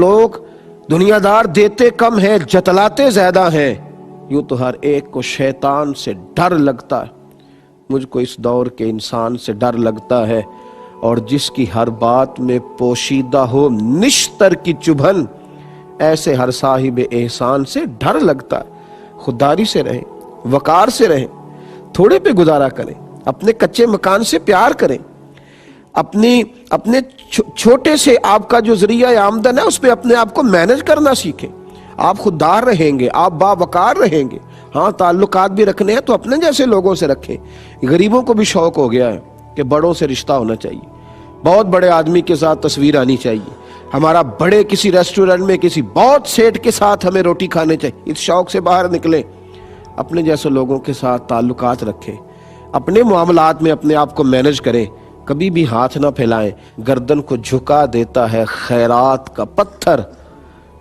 لوگ دنیا دار دیتے کم ہیں جتلاتے زیادہ ہیں، یوں تو ہر ایک کو شیطان سے ڈر لگتا ہے۔ مجھ کو اس دور کے انسان سے ڈر لگتا ہے، اور جس کی ہر بات میں پوشیدہ ہو نشتر کی چبھن، ایسے ہر صاحب احسان سے ڈر لگتا ہے۔ خودداری سے رہیں، وقار سے رہیں، تھوڑے پہ گزارا کریں، اپنے کچے مکان سے پیار کریں، اپنے چھوٹے سے آپ کا جو ذریعہ آمدن ہے اس پہ اپنے آپ کو مینج کرنا سیکھیں۔ آپ خوددار رہیں گے، آپ باوقار رہیں گے۔ ہاں تعلقات بھی رکھنے ہیں تو اپنے جیسے لوگوں سے رکھیں۔ غریبوں کو بھی شوق ہو گیا ہے کہ بڑوں سے رشتہ ہونا چاہیے، بہت بڑے آدمی کے ساتھ تصویر آنی چاہیے، ہمارا بڑے کسی ریسٹورنٹ میں کسی بہت سیٹ کے ساتھ ہمیں روٹی کھانے چاہیے۔ اس شوق سے باہر نکلیں، اپنے جیسے لوگوں کے ساتھ تعلقات رکھیں، اپنے معاملات میں اپنے آپ کو مینج کریں، کبھی بھی ہاتھ نہ پھیلائیں۔ گردن کو جھکا دیتا ہے خیرات کا پتھر،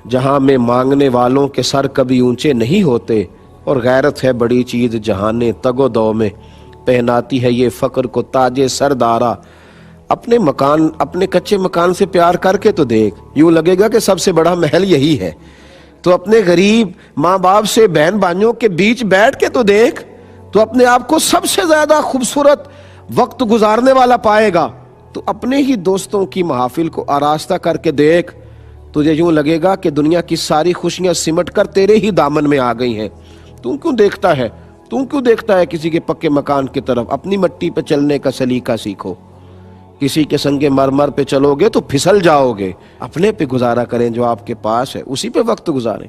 جہاں میں مانگنے والوں کے سر کبھی اونچے نہیں ہوتے، اور غیرت ہے بڑی چیز جہانے تگ و دو میں، پہناتی ہے یہ فقر کو تاج سردارا۔ اپنے مکان، اپنے کچے مکان سے پیار کر کے تو دیکھ، یوں لگے گا کہ سب سے بڑا محل یہی ہے۔ تو اپنے غریب ماں باپ سے بہن بھائیوں کے بیچ بیٹھ کے تو دیکھ، تو اپنے آپ کو سب سے زیادہ خوبصورت وقت گزارنے والا پائے گا۔ تو اپنے ہی دوستوں کی محافل کو آراستہ کر کے دیکھ، تجھے یوں لگے گا کہ دنیا کی ساری خوشیاں سمٹ کر تیرے ہی دامن میں آ گئی ہیں۔ تو کیوں دیکھتا ہے کسی کے پکے مکان کی طرف؟ اپنی مٹی پہ چلنے کا سلیقہ سیکھو۔ کسی کے سنگ مرمر پہ چلو گے تو پھسل جاؤ گے۔ اپنے پہ گزارا کریں، جو آپ کے پاس ہے اسی پہ وقت گزاریں،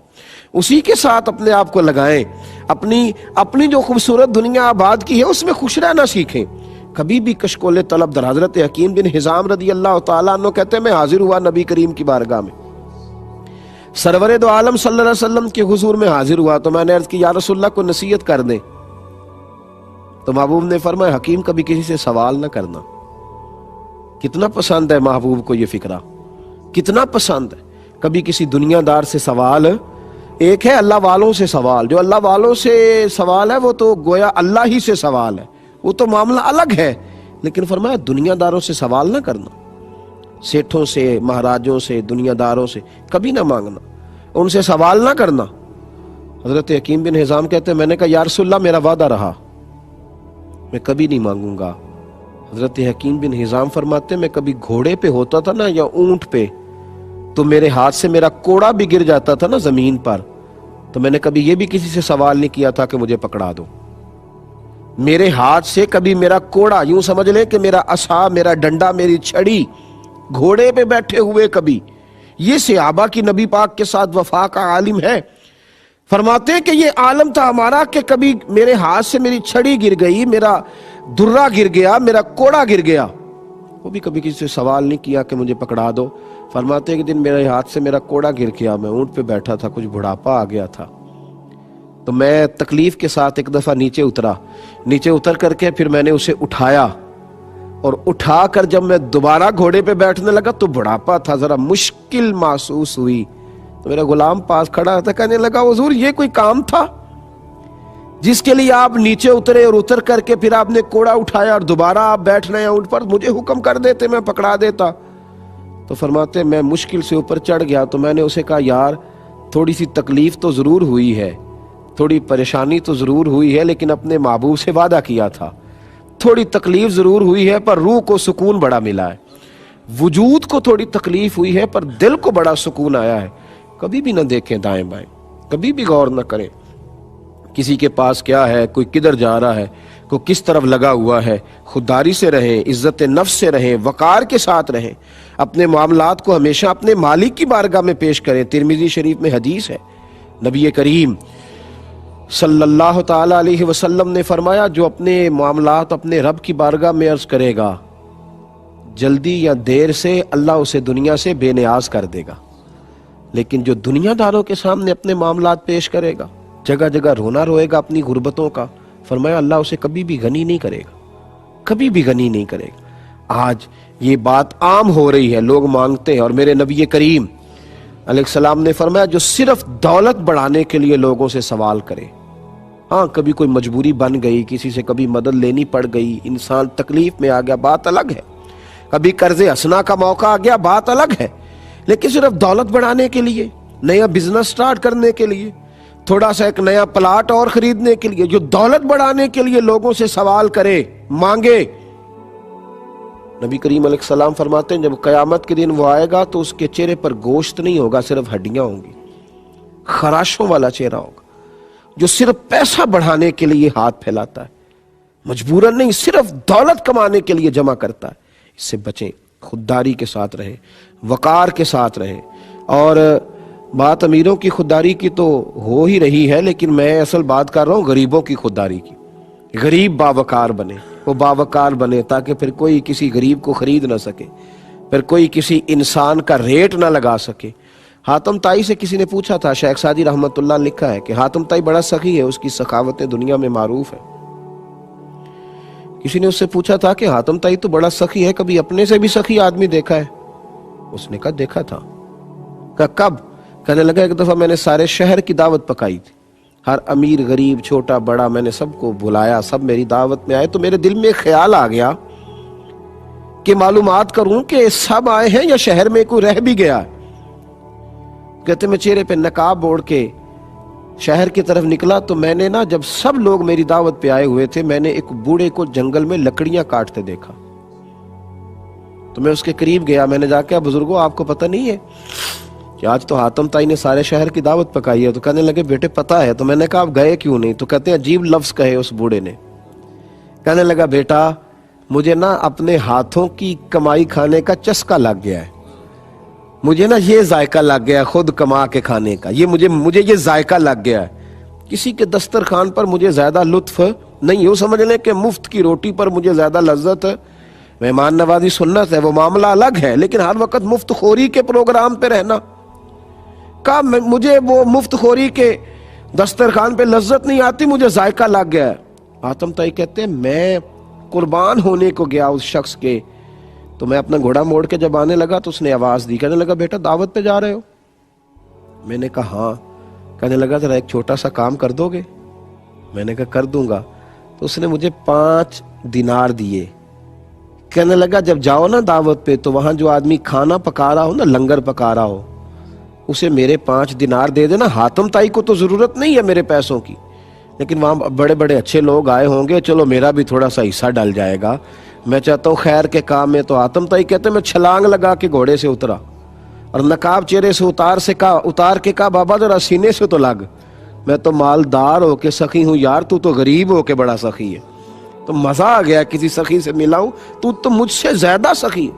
اسی کے ساتھ اپنے آپ کو لگائیں۔ اپنی جو خوبصورت دنیا آباد کی ہے اس میں خوش رہنا سیکھیں۔ کبھی بھی کشکول طلب در حضرت حکیم بن حزام رضی اللہ تعالیٰ عنہ کہتے ہیں، میں حاضر ہوا نبی کریم کی بارگاہ میں، سرور دو عالم صلی اللہ علیہ وسلم کے حضور میں حاضر ہوا، تو میں نے عرض کی یا رسول اللہ کو نصیحت کر دیں۔ تو محبوب نے فرمایا حکیم کبھی کسی سے سوال نہ کرنا۔ کتنا پسند ہے محبوب کو یہ فکرہ، کتنا پسند ہے۔ کبھی کسی دنیا دار سے سوال، ایک ہے اللہ والوں سے سوال، جو اللہ والوں سے سوال ہے وہ تو گویا اللہ ہی سے سوال ہے، وہ تو معاملہ الگ ہے، لیکن فرمایا دنیا داروں سے سوال نہ کرنا، سیٹھوں سے، مہاراجوں سے، دنیا داروں سے کبھی نہ مانگنا، ان سے سوال نہ کرنا۔ حضرت حکیم بن حزام کہتے ہیں میں نے کہا یا رسول اللہ میرا وعدہ رہا، میں کبھی نہیں مانگوں گا۔ حضرت حکیم بن حزام فرماتے ہیں میں کبھی گھوڑے پہ ہوتا تھا نا یا اونٹ پہ، تو میرے ہاتھ سے میرا کوڑا بھی گر جاتا تھا نا زمین پر، تو میں نے کبھی یہ بھی کسی سے سوال نہیں کیا تھا کہ مجھے پکڑا دو۔ میرے ہاتھ سے کبھی میرا کوڑا، یوں سمجھ لیں کہ میرا عصا، میرا ڈنڈا، میری چھڑی گھوڑے پہ بیٹھے ہوئے کبھی، یہ صحابہ کی نبی پاک کے ساتھ وفا کا عالم ہے۔ فرماتے ہیں کہ یہ عالم تھا ہمارا کہ کبھی میرے ہاتھ سے میری چھڑی گر گئی، میرا درہ گر گیا، میرا کوڑا گر گیا، وہ بھی کبھی کسی سے سوال نہیں کیا کہ مجھے پکڑا دو۔ فرماتے ہیں کہ دن میرے ہاتھ سے میرا کوڑا گر گیا، میں اونٹ پہ بیٹھا تھا، کچھ بڑھاپا آ گیا تھا، تو میں تکلیف کے ساتھ ایک دفعہ نیچے اترا، نیچے اتر کر کے پھر میں نے اسے اٹھایا، اور اٹھا کر جب میں دوبارہ گھوڑے پہ بیٹھنے لگا تو بڑھاپا تھا، ذرا مشکل محسوس ہوئی، تو میرا غلام پاس کھڑا تھا، کہنے لگا حضور یہ کوئی کام تھا جس کے لیے آپ نیچے اترے، اور اتر کر کے پھر آپ نے کوڑا اٹھایا اور دوبارہ آپ بیٹھ رہے ہیں اونٹ پر؟ مجھے حکم کر دیتے میں پکڑا دیتا۔ تو فرماتے میں مشکل سے اوپر چڑھ گیا، تو میں نے اسے کہا یار تھوڑی سی تکلیف تو ضرور ہوئی ہے، تھوڑی پریشانی تو ضرور ہوئی ہے، لیکن اپنے محبوب سے وعدہ کیا تھا، تھوڑی تکلیف ضرور ہوئی ہے پر روح کو سکون بڑا ملا ہے، وجود کو تھوڑی تکلیف ہوئی ہے پر دل کو بڑا سکون آیا ہے۔ کبھی بھی نہ دیکھیں دائیں بائیں، کبھی بھی غور نہ کریں کسی کے پاس کیا ہے، کوئی کدھر جا رہا ہے، کوئی کس طرف لگا ہوا ہے۔ خودداری سے رہیں، عزت نفس سے رہیں، وقار کے ساتھ رہیں، اپنے معاملات کو ہمیشہ اپنے مالک کی بارگاہ میں پیش کریں۔ ترمذی شریف میں حدیث ہے، نبی کریم صلی اللہ تعالی علیہ وسلم نے فرمایا جو اپنے معاملات اپنے رب کی بارگاہ میں عرض کرے گا، جلدی یا دیر سے اللہ اسے دنیا سے بے نیاز کر دے گا، لیکن جو دنیا داروں کے سامنے اپنے معاملات پیش کرے گا، جگہ جگہ رونا روئے گا اپنی غربتوں کا، فرمایا اللہ اسے کبھی بھی غنی نہیں کرے گا، کبھی بھی غنی نہیں کرے گا۔ آج یہ بات عام ہو رہی ہے، لوگ مانگتے ہیں، اور میرے نبی کریم علیہ السلام نے فرمایا جو صرف دولت بڑھانے کے لیے لوگوں سے سوال کرے، ہاں کبھی کوئی مجبوری بن گئی، کسی سے کبھی مدد لینی پڑ گئی، انسان تکلیف میں آ گیا، بات الگ ہے، کبھی قرض حسنہ کا موقع آ گیا، بات الگ ہے، لیکن صرف دولت بڑھانے کے لیے, نیا بزنس سٹارٹ کرنے کے لیے, تھوڑا سا ایک نیا پلاٹ اور خریدنے کے لیے, جو دولت بڑھانے کے لیے لوگوں سے سوال کرے, مانگے. نبی کریم علیہ السلام فرماتے ہیں جب قیامت کے دن وہ آئے گا تو اس کے چہرے پر گوشت نہیں ہوگا, صرف ہڈیاں ہوں گی, خراشوں والا چہرہ ہوگا, جو صرف پیسہ بڑھانے کے لیے ہاتھ پھیلاتا ہے, مجبوراً نہیں, صرف دولت کمانے کے لیے جمع کرتا ہے. اس سے بچیں, خودداری کے ساتھ رہیں, وقار کے ساتھ رہیں. اور بات امیروں کی خودداری کی تو ہو ہی رہی ہے, لیکن میں اصل بات کر رہا ہوں غریبوں کی خودداری کی. غریب باوقار بنے, وہ باوقار بنے تاکہ پھر کوئی کسی غریب کو خرید نہ سکے, پھر کوئی کسی انسان کا ریٹ نہ لگا سکے. حاتم طائی سے کسی نے پوچھا تھا, شیخ سعدی رحمت اللہ لکھا ہے کہ حاتم طائی بڑا سخی ہے, اس کی سخاوتیں دنیا میں معروف ہے. کسی نے اس سے پوچھا تھا کہ حاتم طائی تو بڑا سخی ہے, کبھی اپنے سے بھی سخی آدمی دیکھا ہے؟ اس نے کہا دیکھا تھا. کہا کب؟ کہنے لگا ایک دفعہ میں نے سارے شہر کی دعوت پکائی تھی, ہر امیر غریب چھوٹا بڑا میں نے سب کو بلایا, سب میری دعوت میں آئے, تو میرے دل میں ایک خیال آ گیا کہ معلومات کروں کہ سب آئے ہیں یا شہر میں کوئی رہ بھی گیا ہے. کہتے میں چہرے پہ نقاب اوڑھ کے شہر کی طرف نکلا تو میں نے نا, جب سب لوگ میری دعوت پہ آئے ہوئے تھے, میں نے ایک بوڑھے کو جنگل میں لکڑیاں کاٹتے دیکھا. تو میں اس کے قریب گیا, میں نے جا کے بزرگوں آپ کو پتہ نہیں ہے کہ آج تو حاتم طائی نے سارے شہر کی دعوت پکائی ہے؟ تو کہنے لگے بیٹے پتہ ہے. تو میں نے کہا آپ گئے کیوں نہیں؟ تو کہتے ہیں عجیب لفظ کہے اس بوڑھے نے. کہنے لگا بیٹا مجھے نا اپنے ہاتھوں کی کمائی کھانے کا چسکا لگ گیا ہے, مجھے نا یہ ذائقہ لگ گیا ہے خود کما کے کھانے کا, یہ مجھے یہ ذائقہ لگ گیا ہے. کسی کے دسترخوان پر مجھے زیادہ لطف نہیں, یوں سمجھ لیں کہ مفت کی روٹی پر مجھے زیادہ لذت ہے. مہمان نوازی سنت ہے, وہ معاملہ الگ ہے, لیکن ہر وقت مفت خوری کے پروگرام پہ رہنا, کہا مجھے وہ مفت خوری کے دسترخوان پہ لذت نہیں آتی, مجھے ذائقہ لگ گیا ہے. حاتم طائی کہتے ہیں میں قربان ہونے کو گیا اس شخص کے, تو میں اپنا گھوڑا موڑ کے جب آنے لگا تو اس نے آواز دی, کہنے لگا بیٹا دعوت پہ جا رہے ہو؟ میں نے کہا ہاں. کہنے لگا ذرا ایک چھوٹا سا کام کر دو گے؟ میں نے کہا کر دوں گا. تو اس نے مجھے 5 دینار دیے. کہنے لگا جب جاؤ نا دعوت پہ تو وہاں جو آدمی کھانا پکا رہا ہو نا, لنگر پکا رہا ہو, اسے میرے 5 دینار دے دینا. حاتم طائی کو تو ضرورت نہیں ہے میرے پیسوں کی, لیکن وہاں بڑے بڑے اچھے لوگ آئے ہوں گے, چلو میرا بھی تھوڑا سا حصہ ڈل جائے گا, میں چاہتا ہوں خیر کے کام میں. تو حاتم طائی کہتے ہیں میں چھلانگ لگا کے گھوڑے سے اترا اور نقاب چہرے سے اتار کے کہا بابا ذرا سینے سے تو لگ, میں تو مالدار ہو کے سخی ہوں یار, تو غریب ہو کے بڑا سخی ہے. تو مزہ آ گیا کسی سخی سے ملا ہوں, تو مجھ سے زیادہ سخی,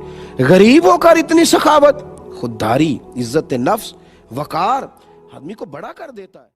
غریب ہو کر اتنی سخاوت. خودداری, عزت نفس, وقار آدمی کو بڑا کر دیتا ہے.